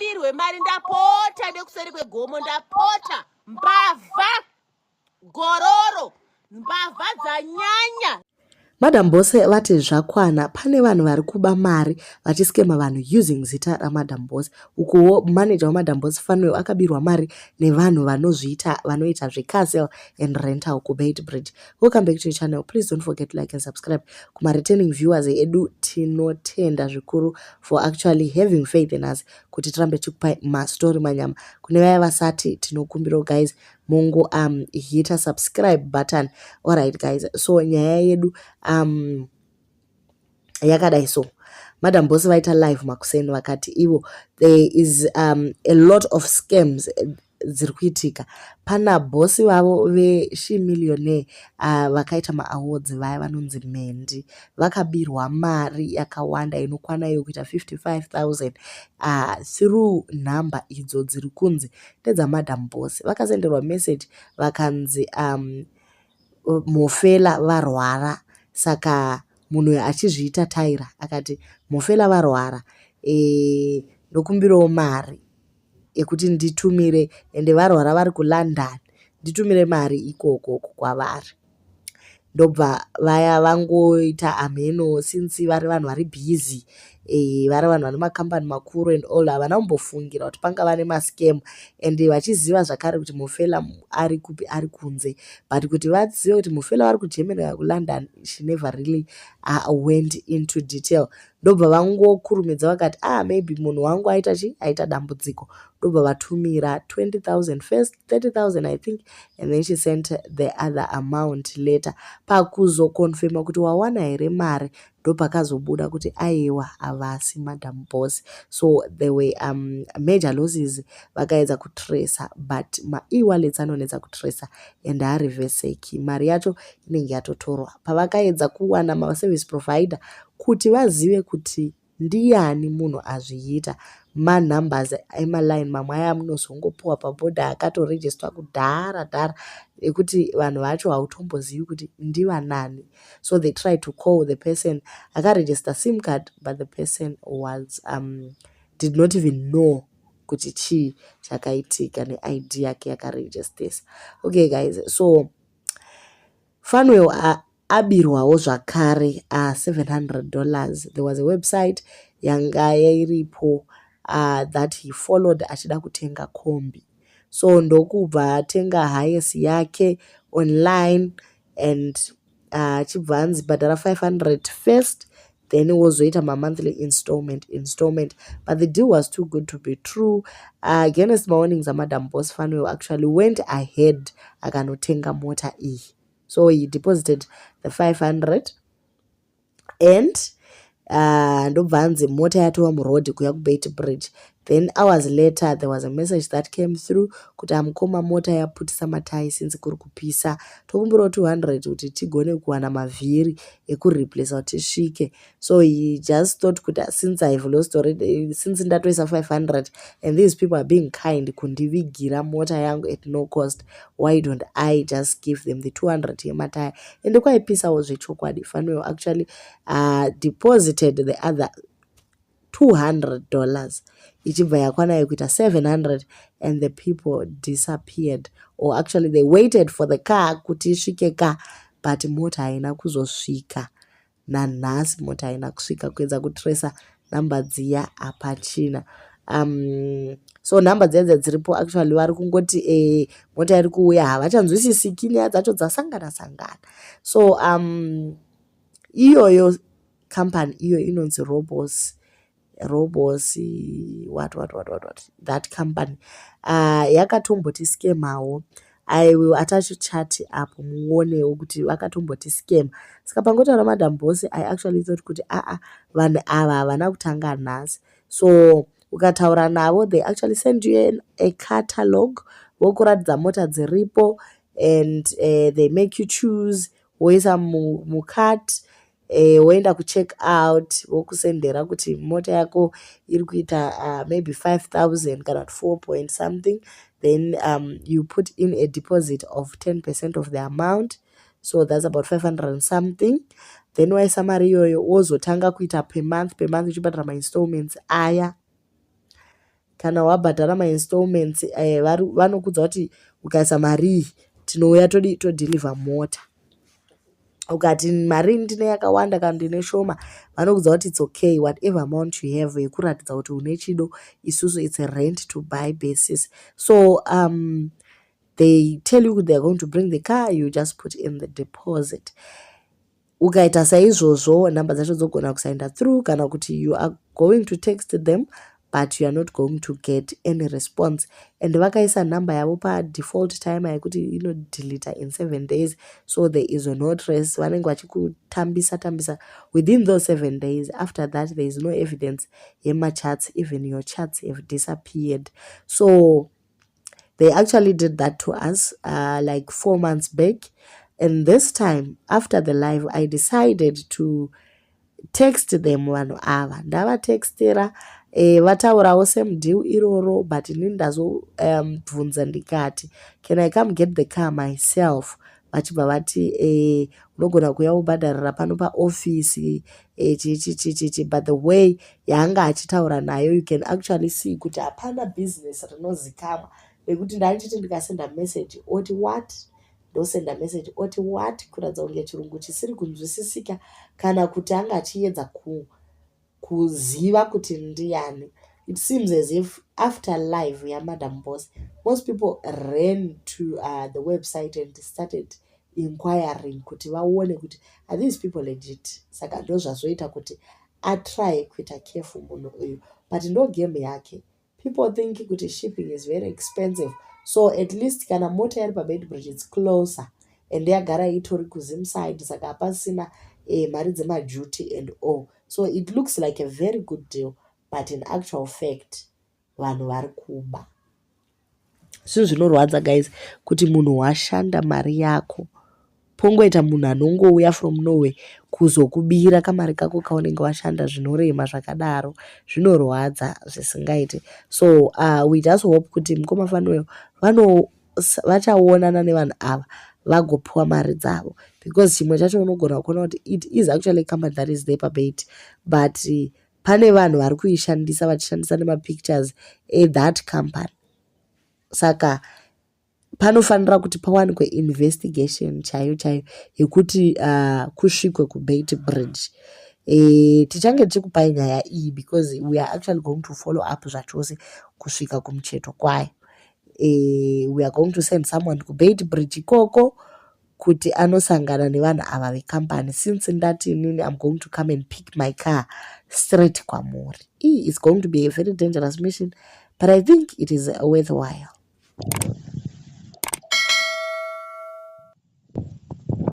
ngandibirwe mari ndapota nekuseri kwegomo ndapota mbavha gororo mbavha dzanyanya. MadamBoss vati zvakwana pane vanhu vari kuba mari vachiskema vanhu using zita raMadamBoss. Ukuwo manager waMadamBoss fanuel akabirwa mari nevanhu vanoita zvecastle and rental kuBeitbridge. Welcome back to the channel. Please don't forget to like and subscribe. Kuma returning viewers edu tinotenda zvikuru for actually having faith in us kuti tirambe tikupai mastori manyama. Kune vaya vasati tinokumbira guys mongo hita subscribe button. Alright guys, so nyaya yedu yakadai so MadamBoss vaita live makuseni vakati ivo there is a lot of scams dziri kuitika. Pana bossi vavo veshimillionaire vakaita maawards vaya vanonzi mendi vakabirwa mari yakawanda inokwana iyo kuita 55,000 through nhamba idzo dziri kunze ndedzaMadamBoss. Vakasenderwa message vakanzi mofela varwara, saka munhu achizviita taira akati mofela varwara ndokumbirawo mari yekuti nditumire, ende varwara vari kuLondon, nditumire mari ikoko kwavari. Ndobva vaya vangoita ameno since vari vanhu vari busy, vari vanhu vane macompany makuru and all, havana kumbofungira kuti pangava nemascam, and vachiziva zvakare kuti mufela ari kupi, ari kunze, but kuti vazive kuti mufela vari kuGermany kana kuLondon, she never really went into detail. Ndobva vangokurumidza vakati maybe munhu wangu aita dambudziko. Ndobva vatumira 20,000 first, 30,000 I think, and then she sent the other amount later. Pakuzokonfirma kuti wawana here mari ndopakazobuda kuti aiwa havasi MadamBoss. So there were major losses vakaedza kutracer, but ma-e-wallets anonetsa kutracer and haarivheseki. Mari yacho inenge yatotorwa. Pavakaedza kuwana ma-service provider kuti vazive kuti ndiani munhu azviita, manumbers emaline mamwe aya munozongopuwa pabhodha akatorejistwa kudhara ekuti vanhu vacho hautombozivi kuti ndivanani. So they tried to call the person akaregister sim card, but the person was did not even know kuti chii chakaitika ne-ID yake yakaregistesa. Okay guys, so fanuel abirwawo zvakare $700. There was a website yanga yairipo that he followed achida kutenga kombi. So ndokubva atenga highest yake online and chibva anzi bhadhara 500 first, then wozoita ma-monthly installment, but the deal was too good to be true. Against mawarnings aMadamBoss, fanuel actually went ahead akanotenga mota iyi. So he deposited the 500 and ndobva anzi mota yatova muroad kuya kuBeitbridge. Then hours later there was a message that came through kuti amukoma mota yaputisa matayi since kuri kupisa, tokumbirawo 200 kuti tigone kuwana mavhiri ekureplace kuti tisvike. So he just thought kuti since I've lost already, since ndatoisa 500 and these people are being kind kundivigira mota yangu at no cost, why don't I just give them the 200 yemataya. And kwaipisawo zvechokwadi. Fanuel actually deposited the other $200 ichibva yakwanayo kuita 700, and the people disappeared, or actually they waited for the car kuti isvike ka, but mota haina kuzosvika. Nanhasi mota haina kusvika kuedza kutracer namba dziya apachina. So namba dziya dziripo actually vari kungoti mota iri kuuya havachanzwisisiki nyaya dzacho dzasangana. So iyoyo company iyo inonzi Robos what that company yakatomboti skemawo. I will attach chat apo muonewo kuti vakatomboti scam. Saka pangotaura MadamBoss, I actually thought kuti vanhu ava havana kutanga nhasi. So ukataura navo, they actually send you a catalog vokuratidza mota dziripo, and they make you choose, woisa mukart, woenda kucheck out, vokusendera kuti mota yako iri kuita maybe 5,000 kana 4 point something. Then you put in a deposit of 10% of the amount, so that's about 500 and something. Then waisa mari iyoyo wozotanga kuita per month uchibhadhara ma-installments aya. kana wabhadhara mainstallments vanokudza kuti ukaisa mari tinouya todhilivha mota. Ukati mari ndine yakawanda kana ndine shoma, vanokudza kuti it's okay, whatever amount you have, yekuratidza kuti une chido, isusu it's a rent to buy basis. So they tell you they're going to bring the car, you just put in the deposit. Ukaita saizvozvo nhamba dzacho dzogona kusaenda through, kana kuti you are going to text them but you are not going to get any response. And vakaisa nhamba yavo padefault time yekuti inodilita in 7 days, so there is no trace. Vanenge vachikutambisa within those 7 days. After that there is no evidence yemachats, even your chats have disappeared. So they actually did that to us like 4 months back. And this time, after the live, I decided to text them vanhu ava. Ndavatekstera vataurawo same deal iroro, but inini ndazobvunza ndikati, can I come get the car myself? Vachibva vati unogona kuuya ubhadharira pano paofisi chichi. But the way yaanga achitaura nayo, you can actually see kuti hapana business rinozikamwa. Nekuti ndaichiti ndikasenda message oti what, ndosenda message oti what, kuratidza kunge chirungu chisiri kunzwisisika, kana kuti anga achiedza kuziva kuti ndiani. It seems as if after live yaMadamBoss, most people ran to the website and started inquiring kuti vaone kuti are these people legit. Saka ndo zvazoita kuti atry kuita careful munhu uyu, but ndo game yake. People think kuti shipping is very expensive, so at least kana mota iri paBeitbridge it's closer, and yagara itori kuZimside, saka hapasina mari dzemaduty and all. So it looks like a very good deal, but in actual fact vanhu vari kuba. Zvinhu zvinorwadza guys kuti munhu washanda mari yako, pongoita munhu anongouya from nowhere kuzokubira kamari kako kaunenge washanda zvinorema zvakadaro, zvinorwadza zvisingaiti. So we just hope kuti mukoma fanuel vachaonana nevanhu ava vagopiwa mari dzavo, because chimwe chacho unogona kuona kuti it is actually a company that is there pabait, but pane vanhu vari kuishandisa vachishandisa nemapictures that company. Saka panofanira kuti pawanikwe investigation chaiyo yekuti kusvikwe kuBeitbridge. Tichange tichikupai nyaya iyi because we are actually going to follow up zvachose kusvika kumucheto kwayo. We are going to send someone kuBeitbridge ikoko kuti anosangana nevanhu ava vecompany, since ndati inini I'm going to come and pick my car straight kwamuri. It's going to be a very dangerous mission, but I think it is worthwhile.